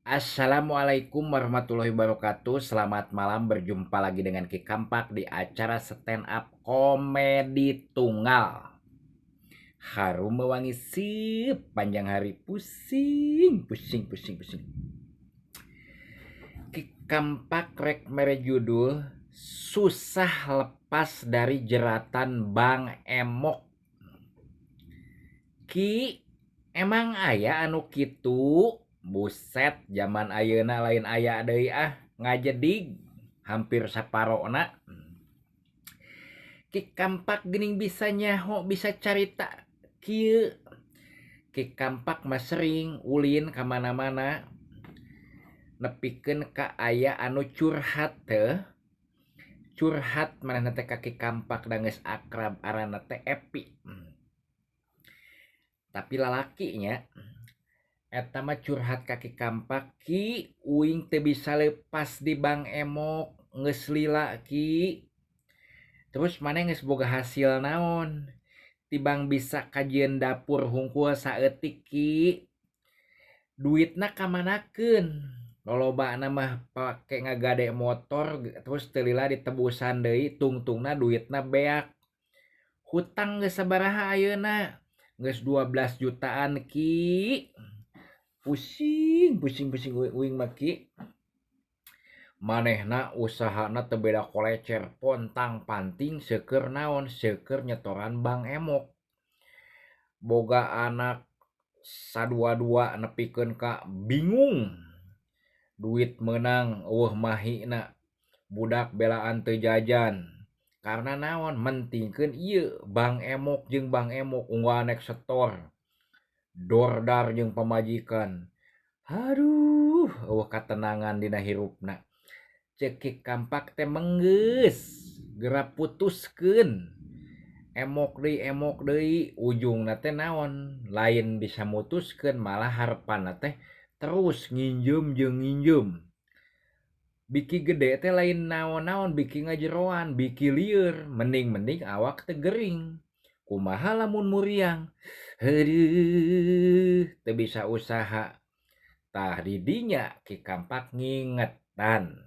Assalamualaikum warahmatullahi wabarakatuh. Selamat malam, berjumpa lagi dengan Ki Kampak di acara stand up komedi tunggal. Harum mewangi sip, panjang hari pusing, pusing, pusing, pusing. Ki Kampak rek mere judul susah lepas dari jeratan Bang Emok. Ki, emang aya anu kitu? Buset, zaman ayeuna lain aya deui ngajedig hampir saparona. Ki Kampak geuning bisa nyaho, bisa carita kieu. Ki Kampak mah sering ulin ka mana-mana nepikeun ka aya anu curhat teh. Curhat manehna teh ka Ki Kampak da geus akrab aranna teh Epi. Tapi lalakinya eta mah curhat ka Ki Kampak, "Ki, uing teu bisa leupas di Bang Emok, geus lila Ki. Terus maneh geus boga hasil naon? Tibang bisa kajieun dapur hungkul saeutik Ki. Duitna kamanakeun? Lolobana mah pake ngagade motor terus teu lila ditebusan deui, tungtungna duitna beak. Hutang geus sabaraha ayeuna? Geus 12 jutaan Ki. Pusing, pusing, pusing uing mah Ki. Manehna usahana teu beda kolecer, pontang-panting seukeur naon? Seukeur nyetoran Bang Emok. Boga anak sadua-dua nepikeun ka bingung. Duit meunang eueuh mahina. Budak belaan teu jajan. Karena naon? Mentingkeun ieu Bang Emok jeung Bang Emok unggal naik setor. Dordar jeung pamajikan. Aduh, eueuh katenangan dina hirupna. Ceuk Ki Kampak teh menggeus geura putuskeun. Emok deui, ujungna teh naon? Lain bisa mutuskeun, malah harepanna teh terus nginjem jeung nginjem. Biki gede teh lain naon-naon, biki ngajeroan, biki lieur, mending awak teh gering. Kumaha lamun muriang? Heueuh, teu bisa usaha. Tah di dinya Ki Kampak ngingetan.